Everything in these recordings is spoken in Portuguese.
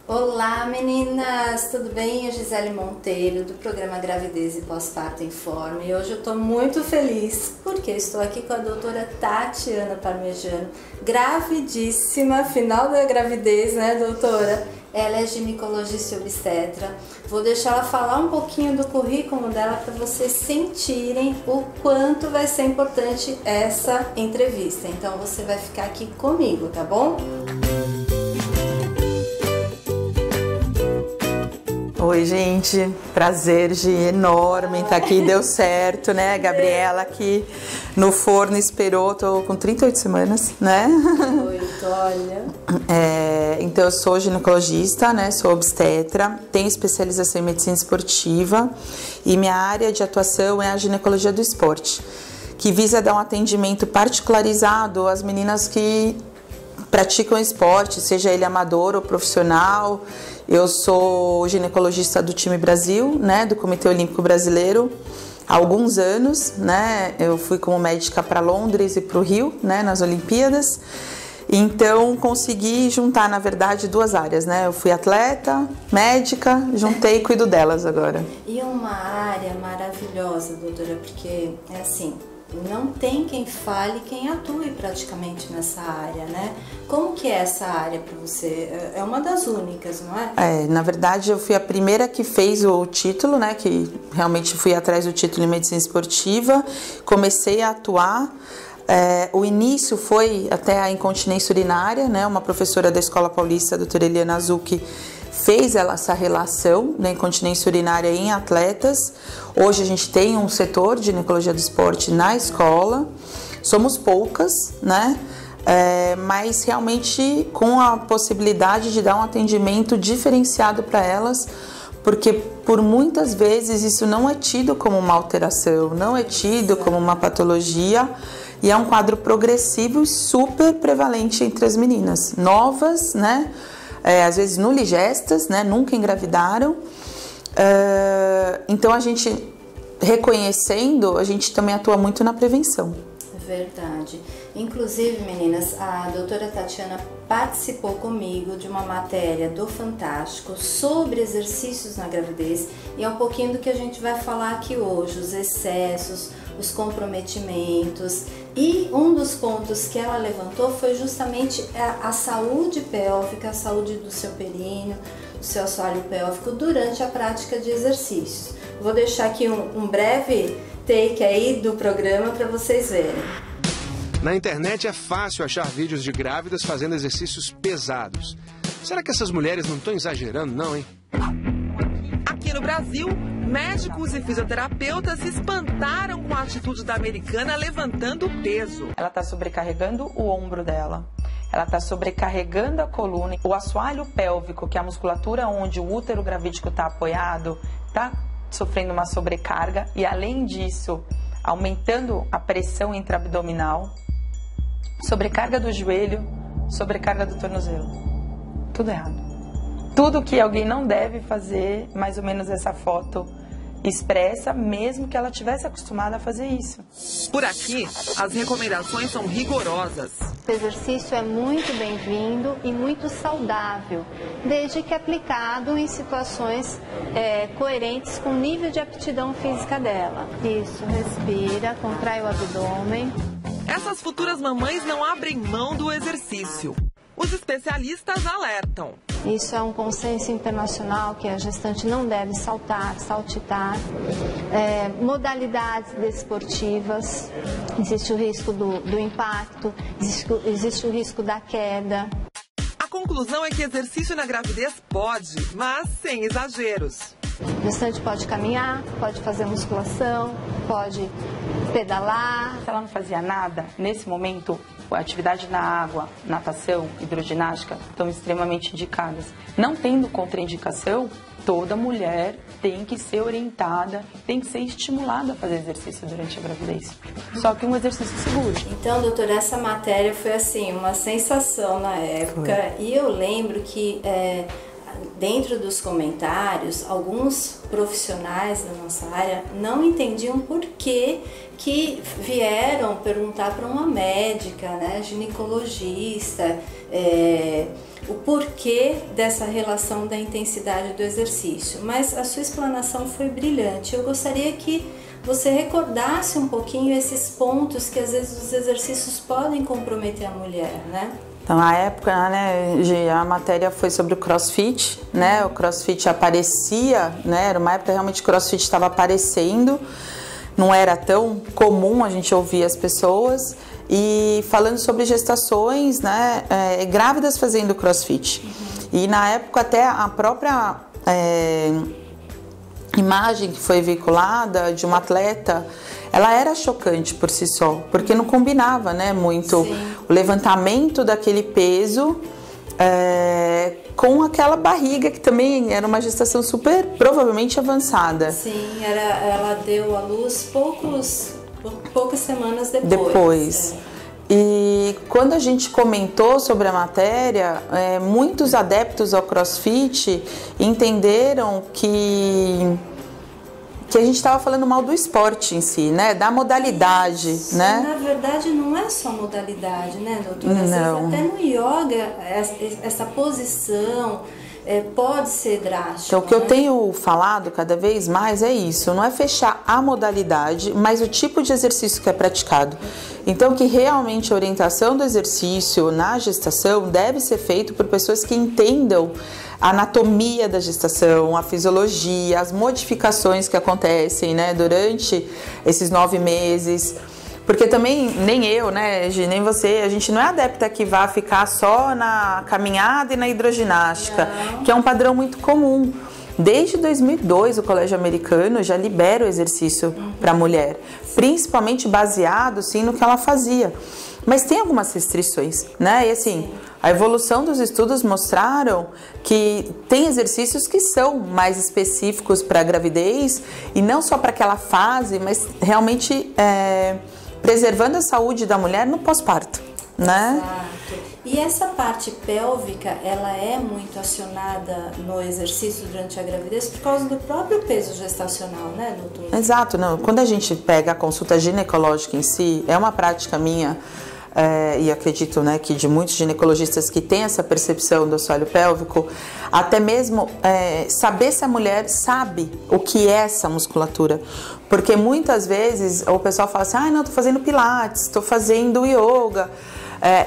Olá meninas, tudo bem? Eu Gisele Monteiro do programa Gravidez e Pós-Parto Informa e hoje eu estou muito feliz porque estou aqui com a doutora Tatiana Parmegiano, gravidíssima, final da gravidez, né doutora? Ela é ginecologista e obstetra. Vou deixar ela falar um pouquinho do currículo dela para vocês sentirem o quanto vai ser importante essa entrevista. Então você vai ficar aqui comigo, tá bom? Oi, gente, prazer enorme estar aqui, deu certo, né? Gabriela aqui no forno esperou, tô com 38 semanas, né? 38, olha. Então eu sou ginecologista, né? Sou obstetra, tenho especialização em medicina esportiva e minha área de atuação é a ginecologia do esporte, que visa dar um atendimento particularizado às meninas que praticam esporte, seja ele amador ou profissional. Eu sou ginecologista do time Brasil, né, do Comitê Olímpico Brasileiro, há alguns anos, né, eu fui como médica para Londres e para o Rio, né, nas Olimpíadas, então consegui juntar, na verdade, duas áreas, né, eu fui atleta, médica, juntei e cuido delas agora. E uma área maravilhosa, doutora, porque é assim, não tem quem fale, quem atue praticamente nessa área, né? Como que é essa área para você? É uma das únicas, não é? Na verdade eu fui a primeira que fez o título, né? Que realmente fui atrás do título em medicina esportiva, comecei a atuar. O início foi até a incontinência urinária, né? Uma professora da Escola Paulista, a doutora Eliana Zucchi, fez essa relação da incontinência urinária em atletas. Hoje a gente tem um setor de ginecologia do esporte na escola, somos poucas, né? Mas realmente com a possibilidade de dar um atendimento diferenciado para elas, porque por muitas vezes isso não é tido como uma alteração, não é tido como uma patologia, e é um quadro progressivo e super prevalente entre as meninas novas, né? Às vezes nuligestas, né? Nunca engravidaram. Então a gente, reconhecendo, a gente também atua muito na prevenção. Verdade. Inclusive, meninas, a doutora Tatiana participou comigo de uma matéria do Fantástico sobre exercícios na gravidez e é um pouquinho do que a gente vai falar aqui hoje, os excessos, os comprometimentos, e um dos pontos que ela levantou foi justamente a saúde pélvica, a saúde do seu períneo, do seu assoalho pélvico durante a prática de exercícios. Vou deixar aqui um breve take aí do programa para vocês verem. Na internet é fácil achar vídeos de grávidas fazendo exercícios pesados. Será que essas mulheres não estão exagerando, não, hein? Aqui no Brasil, médicos e fisioterapeutas se espantaram com a atitude da americana levantando peso. Ela está sobrecarregando o ombro dela, ela está sobrecarregando a coluna, o assoalho pélvico, que é a musculatura onde o útero gravídico está apoiado, está sofrendo uma sobrecarga e, além disso, aumentando a pressão intraabdominal, sobrecarga do joelho, sobrecarga do tornozelo. Tudo errado. Tudo que alguém não deve fazer, mais ou menos essa foto expressa, mesmo que ela tivesse acostumada a fazer isso. Por aqui, as recomendações são rigorosas. O exercício é muito bem-vindo e muito saudável, desde que aplicado em situações coerentes com o nível de aptidão física dela. Isso, respira, contrai o abdômen. Essas futuras mamães não abrem mão do exercício. Os especialistas alertam. Isso é um consenso internacional que a gestante não deve saltar, saltitar. Modalidades desportivas, existe o risco do impacto, existe o risco da queda. A conclusão é que exercício na gravidez pode, mas sem exageros. A gestante pode caminhar, pode fazer musculação, pode pedalar. Se ela não fazia nada, nesse momento, a atividade na água, natação, hidroginástica estão extremamente indicadas. Não tendo contraindicação, toda mulher tem que ser orientada, tem que ser estimulada a fazer exercício durante a gravidez. Só que um exercício seguro. Então, doutora, essa matéria foi assim, uma sensação na época. E eu lembro que dentro dos comentários, alguns profissionais da nossa área não entendiam por que vieram perguntar para uma médica, né, ginecologista, o porquê dessa relação da intensidade do exercício, mas a sua explanação foi brilhante. Eu gostaria que você recordasse um pouquinho esses pontos que às vezes os exercícios podem comprometer a mulher, né? Então, na época, né, a matéria foi sobre o CrossFit, né? O CrossFit aparecia, né? Era uma época realmente que o CrossFit estava aparecendo, não era tão comum a gente ouvir as pessoas. E falando sobre gestações, né, grávidas fazendo CrossFit. E na época até a própria imagem que foi veiculada de uma atleta, ela era chocante por si só, porque não combinava, né, muito o levantamento daquele peso com aquela barriga que também era uma gestação super provavelmente avançada. Sim, ela deu à luz poucas semanas depois. E quando a gente comentou sobre a matéria, muitos adeptos ao CrossFit entenderam que a gente estava falando mal do esporte em si, né? Da modalidade, isso, né? Na verdade, não é só modalidade, né, doutora? Às não. vezes até no yoga, essa posição pode ser drástica. Então, o que eu tenho falado cada vez mais é isso, não é fechar a modalidade, mas o tipo de exercício que é praticado. Então, que realmente a orientação do exercício na gestação deve ser feito por pessoas que entendam a anatomia da gestação, a fisiologia, as modificações que acontecem, né, durante esses 9 meses. Porque também, nem eu, né, Gi, nem você, a gente não é adepta que vá ficar só na caminhada e na hidroginástica, que é um padrão muito comum. Desde 2002, o Colégio Americano já libera o exercício para a mulher, principalmente baseado, sim, no que ela fazia. Mas tem algumas restrições, né? E assim, a evolução dos estudos mostraram que tem exercícios que são mais específicos para a gravidez e não só para aquela fase, mas realmente preservando a saúde da mulher no pós-parto, né? Exato. E essa parte pélvica, ela é muito acionada no exercício durante a gravidez por causa do próprio peso gestacional, né, doutor? Exato. Não. Quando a gente pega a consulta ginecológica em si, é uma prática minha, e acredito, né, que de muitos ginecologistas que têm essa percepção do assoalho pélvico, até mesmo saber se a mulher sabe o que é essa musculatura. Porque muitas vezes o pessoal fala assim, não, tô fazendo pilates, tô fazendo yoga.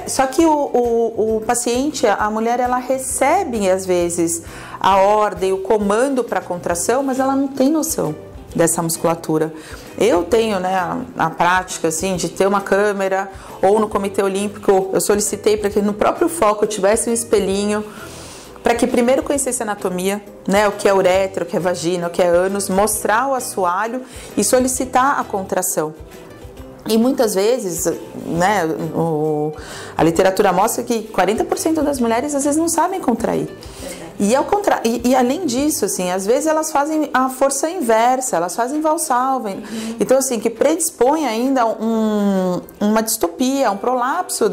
Só que o paciente, a mulher, ela recebe às vezes a ordem, o comando para contração, mas ela não tem noção dessa musculatura. Eu tenho, né, a prática assim, de ter uma câmera, ou no Comitê Olímpico eu solicitei para que no próprio foco tivesse um espelhinho, para que primeiro conhecesse a anatomia, né, o que é uretra, o que é vagina, o que é ânus, mostrar o assoalho e solicitar a contração. E muitas vezes, né, a literatura mostra que 40% das mulheres às vezes não sabem contrair. E, e além disso, assim, às vezes elas fazem a força inversa, elas fazem Valsalva. Então, assim, que predispõe ainda uma distopia, um prolapso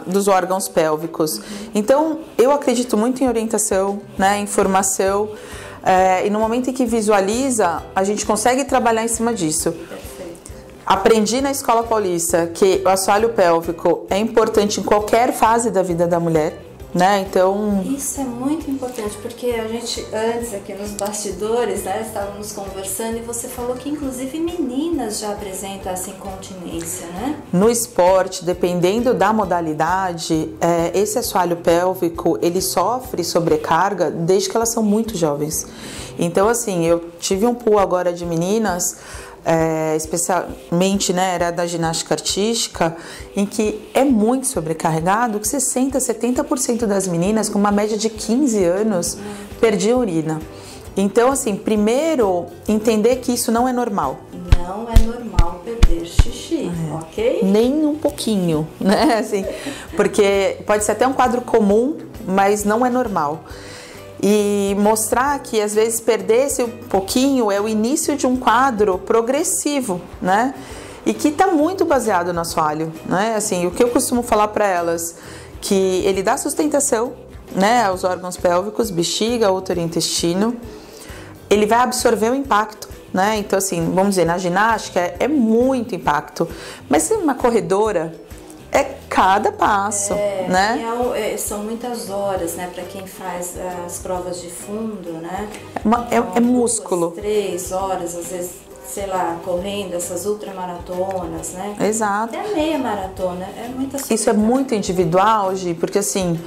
dos órgãos pélvicos. Então, eu acredito muito em orientação, né, informação, e no momento em que visualiza, a gente consegue trabalhar em cima disso. Aprendi na Escola Paulista que o assoalho pélvico é importante em qualquer fase da vida da mulher, né? Então... Isso é muito importante, porque a gente antes aqui nos bastidores, né, estávamos conversando e você falou que inclusive meninas já apresentam essa incontinência, né? No esporte, dependendo da modalidade, esse assoalho pélvico, ele sofre sobrecarga desde que elas são muito jovens. Então, assim, eu tive um pool agora de meninas... especialmente, né, era da ginástica artística, em que é muito sobrecarregado, que 60%, 70% das meninas com uma média de 15 anos perdiam urina. Então, assim, primeiro, entender que isso não é normal. Não é normal perder xixi, ok? Nem um pouquinho, né, assim, porque pode ser até um quadro comum, mas não é normal. E mostrar que às vezes perder esse pouquinho é o início de um quadro progressivo, né? E que está muito baseado no assoalho, né? Assim, o que eu costumo falar para elas, que ele dá sustentação, né, aos órgãos pélvicos, bexiga, útero e intestino. Ele vai absorver o impacto, né? Então, assim, vamos dizer, na ginástica é muito impacto. Mas uma corredora, É cada passo, né? São muitas horas, né? Para quem faz as provas de fundo, né? É músculo. 3 horas, às vezes, sei lá, correndo essas ultramaratonas, né? Exato. Até meia maratona, é muita sobrecarga. Isso é muito individual, Gi, porque assim,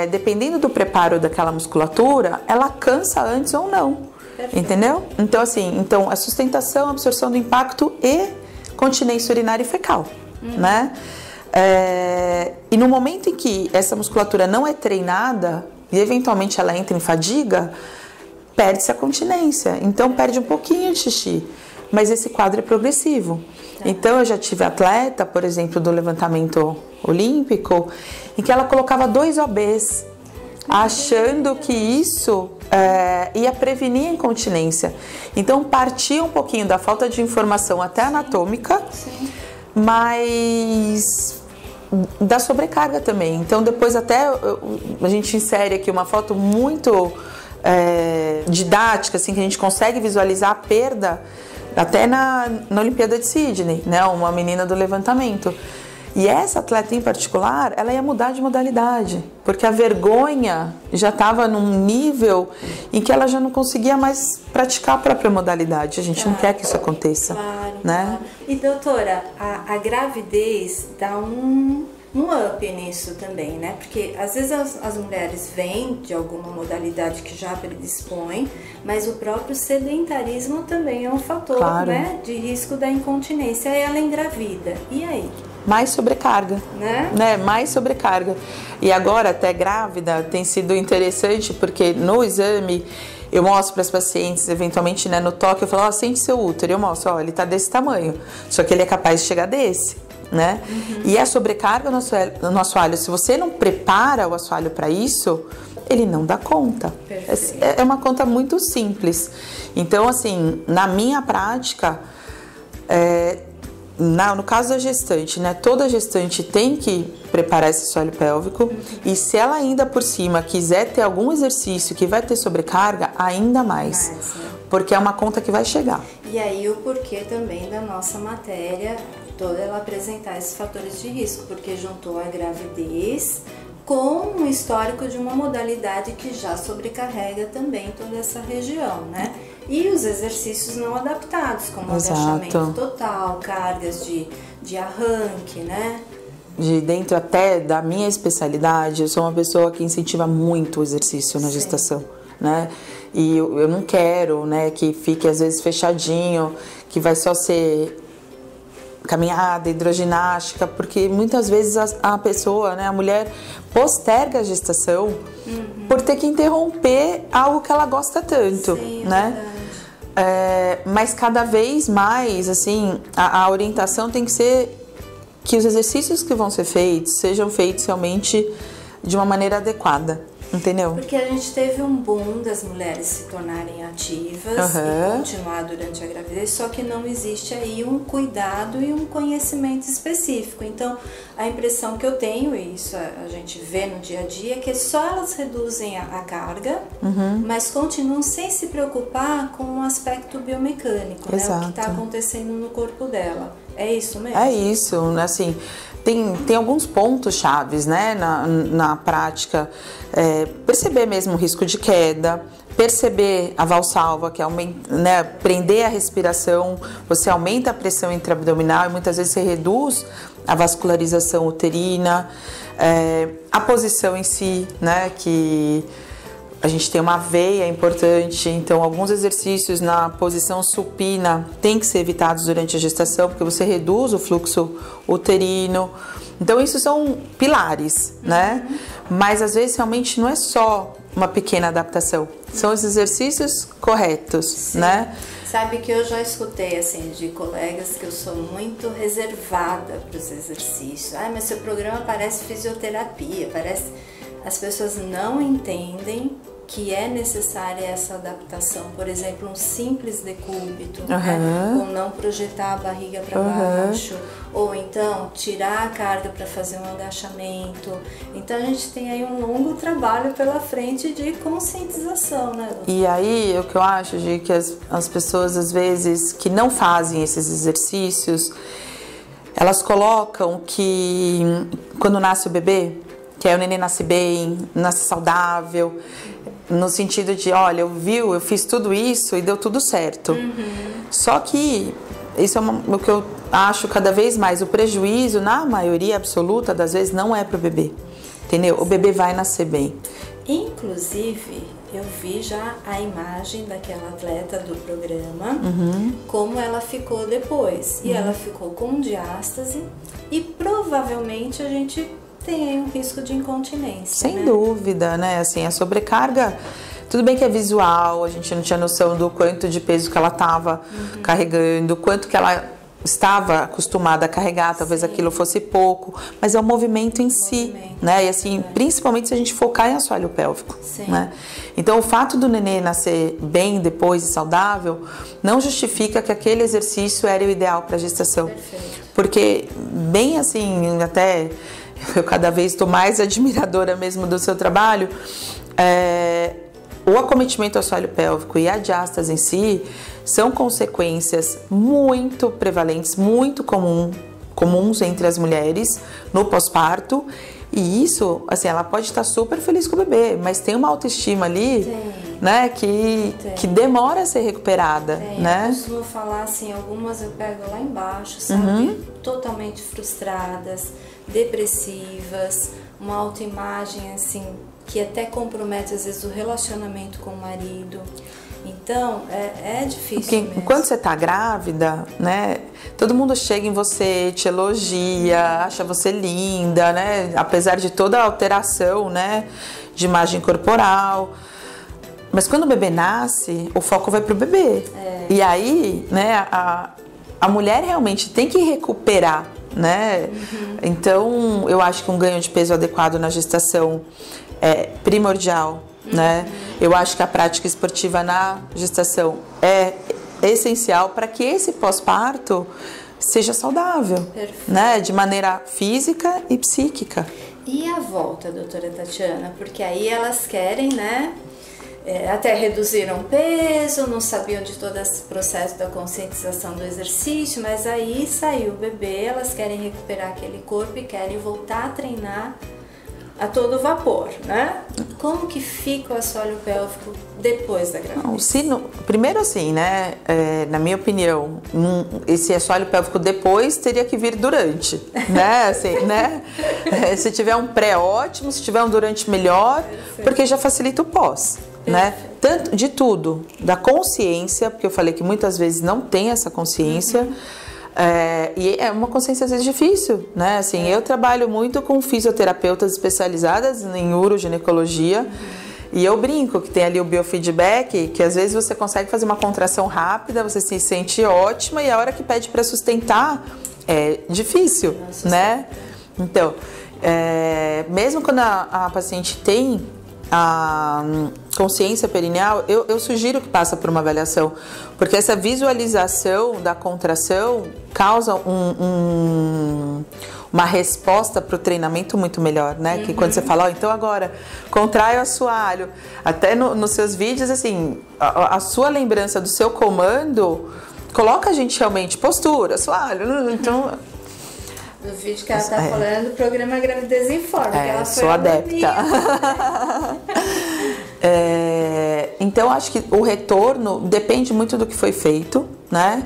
dependendo do preparo daquela musculatura, ela cansa antes ou não. Perfeito. Entendeu? Então, assim, a sustentação, absorção do impacto e continência urinária e fecal, né? E no momento em que essa musculatura não é treinada e eventualmente ela entra em fadiga, perde-se a continência, então perde um pouquinho de xixi, mas esse quadro é progressivo. Então eu já tive atleta, por exemplo, do levantamento olímpico, em que ela colocava 2 OBs, achando que isso ia prevenir a incontinência. Então partia um pouquinho da falta de informação até anatômica, mas da sobrecarga também. Então depois até a gente insere aqui uma foto muito didática, assim, que a gente consegue visualizar a perda até na Olimpíada de Sydney, né? Uma menina do levantamento. E essa atleta em particular, ela ia mudar de modalidade, porque a vergonha já estava num nível em que ela já não conseguia mais praticar a própria modalidade. A gente não quer que isso aconteça, né? Claro. E doutora, a gravidez dá um up nisso também, né? Porque às vezes as mulheres vêm de alguma modalidade que já predispõe, mas o próprio sedentarismo também é um fator, né, de risco da incontinência. Aí ela engravida. E aí? Mais sobrecarga, né? Mais sobrecarga. E agora, até grávida, tem sido interessante, porque no exame eu mostro para as pacientes, eventualmente, né, no toque, eu falo, sente seu útero, eu mostro, ele tá desse tamanho, só que ele é capaz de chegar desse, né? E a sobrecarga no assoalho, se você não prepara o assoalho para isso, ele não dá conta. É uma conta muito simples. Então, assim, na minha prática, no caso da gestante, né, toda gestante tem que preparar esse assoalho pélvico, e se ela ainda por cima quiser ter algum exercício que vai ter sobrecarga, ainda mais, porque é uma conta que vai chegar. E aí o porquê também da nossa matéria toda ela apresentar esses fatores de risco, porque juntou a gravidez com um histórico de uma modalidade que já sobrecarrega também toda essa região, né? E os exercícios não adaptados, como agachamento total, cargas de arranque, né? De dentro até da minha especialidade, eu sou uma pessoa que incentiva muito o exercício na gestação, né? E eu não quero, né, que fique às vezes fechadinho, que vai só ser caminhada, hidroginástica, porque muitas vezes a pessoa, né, a mulher posterga a gestação por ter que interromper algo que ela gosta tanto, né? Mas cada vez mais, assim, a orientação tem que ser que os exercícios que vão ser feitos sejam feitos realmente de uma maneira adequada, entendeu? Porque a gente teve um boom das mulheres se tornarem ativas e continuar durante a gravidez, só que não existe aí um cuidado e um conhecimento específico. Então, a impressão que eu tenho, e isso a gente vê no dia a dia, é que só elas reduzem a carga, mas continuam sem se preocupar com o aspecto biomecânico, né? O que está acontecendo no corpo dela. É isso mesmo? É isso, assim, tem alguns pontos chaves, né, na prática, perceber mesmo o risco de queda, perceber a valsalva, que aumenta, né, prender a respiração, você aumenta a pressão intraabdominal e muitas vezes você reduz a vascularização uterina, a posição em si, né, que a gente tem uma veia importante, então alguns exercícios na posição supina tem que ser evitados durante a gestação, porque você reduz o fluxo uterino. Então isso são pilares, né? Mas às vezes realmente não é só uma pequena adaptação, são os exercícios corretos, né? Sabe que eu já escutei, assim, de colegas que eu sou muito reservada para os exercícios. Mas seu programa parece fisioterapia, parece... As pessoas não entendem que é necessária essa adaptação. Por exemplo, um simples decúbito, né? Ou não projetar a barriga para baixo, ou então tirar a carga para fazer um agachamento. Então a gente tem aí um longo trabalho pela frente de conscientização, né? E aí, o que eu acho, de que as pessoas às vezes que não fazem esses exercícios, elas colocam que quando nasce o bebê, que aí o neném nasce bem, nasce saudável, no sentido de, olha, eu fiz tudo isso e deu tudo certo. Só que isso é o que eu acho cada vez mais, o prejuízo, na maioria absoluta das vezes, não é para o bebê, entendeu? O bebê vai nascer bem. Inclusive, eu vi já a imagem daquela atleta do programa, como ela ficou depois. E ela ficou com diástase e provavelmente a gente tem aí um risco de incontinência. Sem dúvida, né? Assim, a sobrecarga, tudo bem que é visual, a gente não tinha noção do quanto de peso que ela estava carregando, quanto que ela estava acostumada a carregar, talvez aquilo fosse pouco, mas é o movimento em si, né? E assim, principalmente se a gente focar em assoalho pélvico, né? Então, o fato do nenê nascer bem depois e saudável não justifica que aquele exercício era o ideal para a gestação. Perfeito. Porque, bem assim, até eu cada vez estou mais admiradora mesmo do seu trabalho, o acometimento ao assoalho pélvico e a diástase em si são consequências muito prevalentes, muito comuns entre as mulheres no pós-parto. E isso, assim, ela pode estar super feliz com o bebê, mas tem uma autoestima ali, né, que demora a ser recuperada, né? Eu costumo falar assim, algumas eu pego lá embaixo, sabe? Totalmente frustradas, depressivas, uma autoimagem, assim, que até compromete às vezes o relacionamento com o marido. Então, é difícil. Porque mesmo. Quando você tá grávida, né, todo mundo chega em você, te elogia, acha você linda, né, apesar de toda a alteração, né, de imagem corporal. Mas quando o bebê nasce, o foco vai pro bebê. E aí, né, a mulher realmente tem que recuperar, né? Então, eu acho que um ganho de peso adequado na gestação é primordial, né? Eu acho que a prática esportiva na gestação é essencial para que esse pós-parto seja saudável, né? De maneira física e psíquica. E a volta, doutora Tatiana? Porque aí elas querem, né? Até reduziram peso, não sabiam de todo esse processo da conscientização do exercício, mas aí saiu o bebê, elas querem recuperar aquele corpo e querem voltar a treinar a todo vapor, né? Como que fica o assoalho pélvico depois da gravidez? Primeiro assim, né, na minha opinião, esse assoalho pélvico depois teria que vir durante, né, assim, né? Se tiver um pré, ótimo, se tiver um durante, melhor, porque já facilita o pós, né? Tanto de tudo, da consciência, porque eu falei que muitas vezes não tem essa consciência, e é uma consciência às vezes difícil, né? Assim, eu trabalho muito com fisioterapeutas especializadas em uroginecologia, e eu brinco que tem ali o biofeedback, que às vezes você consegue fazer uma contração rápida, você se sente ótima, e a hora que pede para sustentar é difícil, né? Então, mesmo quando a paciente tem a consciência perineal, eu sugiro que passe por uma avaliação, porque essa visualização da contração causa uma resposta para o treinamento muito melhor, né? Que quando você fala, então agora contrai o assoalho, até nos seus vídeos, assim, a sua lembrança do seu comando coloca a gente realmente postura, assoalho, então... Do vídeo que ela tá falando do programa Gravidez em Forma, que ela foi sou adepta. Então, acho que o retorno depende muito do que foi feito, né?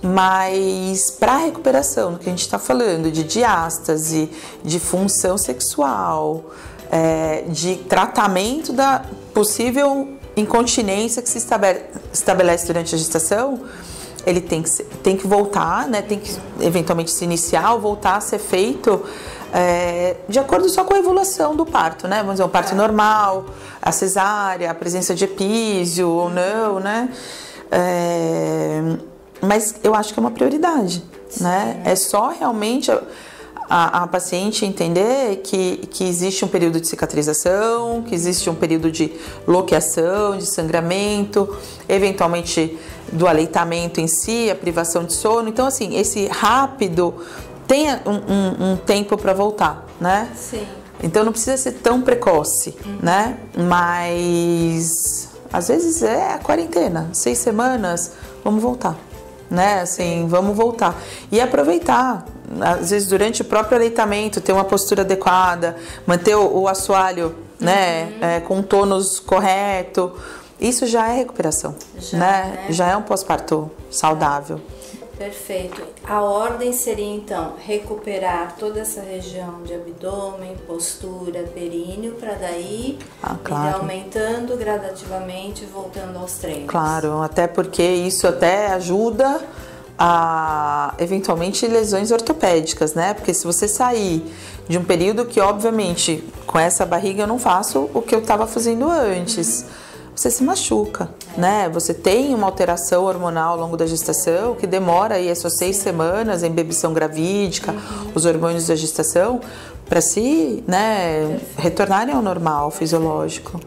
Mas para a recuperação, do que a gente está falando, de diástase, de função sexual, de tratamento da possível incontinência que se estabelece durante a gestação, ele tem que voltar, né? Tem que eventualmente se iniciar ou voltar a ser feito de acordo só com a evolução do parto, né? Vamos dizer, um parto normal, a cesárea, a presença de epísio ou não, né? Mas eu acho que é uma prioridade, né? É só realmente a paciente entender que existe um período de cicatrização, que existe um período de loqueação, de sangramento, eventualmente do aleitamento em si, a privação de sono. Então, assim, esse rápido tem um tempo para voltar, né? Sim. Então, não precisa ser tão precoce, né? Mas, às vezes, é a quarentena. 6 semanas, vamos voltar, né? Assim, vamos voltar. E aproveitar, às vezes durante o próprio aleitamento, ter uma postura adequada, manter o assoalho, né, com um tônus correto, isso já é recuperação, né? Já é um pós-parto saudável. Perfeito. A ordem seria então recuperar toda essa região de abdômen, postura, períneo, para daí ir aumentando gradativamente, voltando aos treinos. Claro, até porque isso até ajuda a eventualmente lesões ortopédicas, né? Porque se você sair de um período que, obviamente, com essa barriga eu não faço o que eu estava fazendo antes, você se machuca, né? Você tem uma alteração hormonal ao longo da gestação que demora aí essas 6 semanas, a embebição gravídica, os hormônios da gestação, para se, né, retornarem ao normal fisiológico.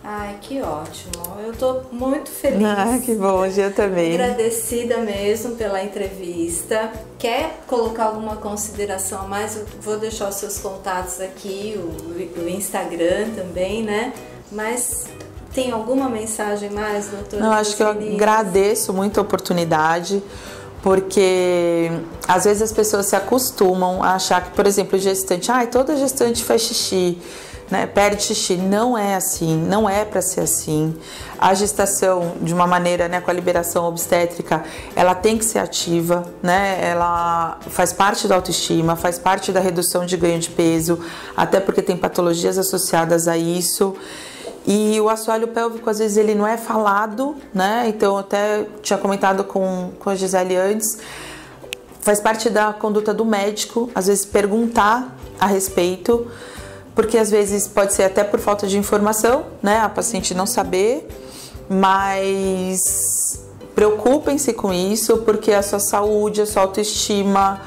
Ai, que ótimo. Eu tô muito feliz. Ah, que bom, eu também. Agradecida mesmo pela entrevista. Quer colocar alguma consideração a mais? Eu vou deixar os seus contatos aqui, o Instagram também, né? Mas tem alguma mensagem mais, doutora? Não, acho que eu agradeço muito a oportunidade, porque às vezes as pessoas se acostumam a achar que, por exemplo, gestante, toda gestante faz xixi, né, perde xixi. Não é assim, não é para ser assim. A gestação, de uma maneira, né, com a liberação obstétrica, ela tem que ser ativa, né? Ela faz parte da autoestima, faz parte da redução de ganho de peso, até porque tem patologias associadas a isso. E o assoalho pélvico, às vezes, ele não é falado, né? Então, eu até tinha comentado com a Gisele antes, faz parte da conduta do médico, às vezes, perguntar a respeito, porque às vezes pode ser até por falta de informação, né? A paciente não saber, mas preocupem-se com isso, porque a sua saúde, a sua autoestima,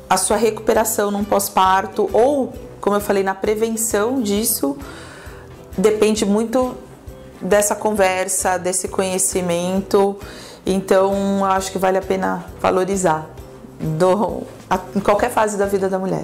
a sua recuperação num pós-parto, ou, como eu falei, na prevenção disso, depende muito dessa conversa, desse conhecimento. Então, eu acho que vale a pena valorizar em qualquer fase da vida da mulher.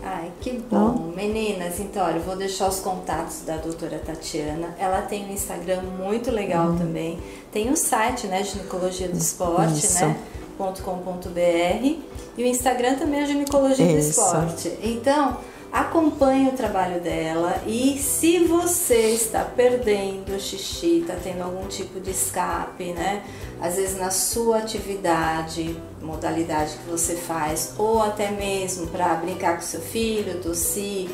Ai, que bom. Meninas, então, olha, eu vou deixar os contatos da doutora Tatiana. Ela tem um Instagram muito legal também. Tem um site, né, Ginecologia do Esporte, né, .com.br. E o Instagram também é Ginecologia do Esporte. Então, acompanhe o trabalho dela, e se você está perdendo o xixi, está tendo algum tipo de escape, né? Às vezes na sua atividade, modalidade que você faz, ou até mesmo para brincar com seu filho, tossir,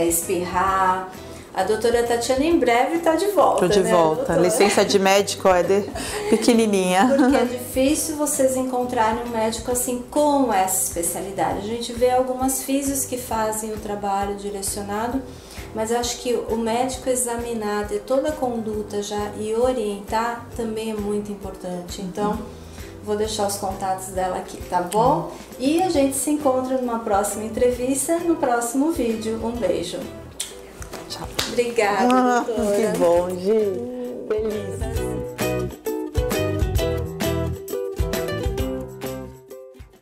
espirrar. A doutora Tatiana em breve está de volta. Estou de volta. Licença de médico pequenininha. Porque é difícil vocês encontrarem um médico assim com essa especialidade. A gente vê algumas físios que fazem o trabalho direcionado, mas eu acho que o médico examinar, ter toda a conduta já e orientar também é muito importante. Então, vou deixar os contatos dela aqui, tá bom? E a gente se encontra numa próxima entrevista, no próximo vídeo. Um beijo. Tchau. Obrigada, doutora. Que bom, Gi. Feliz.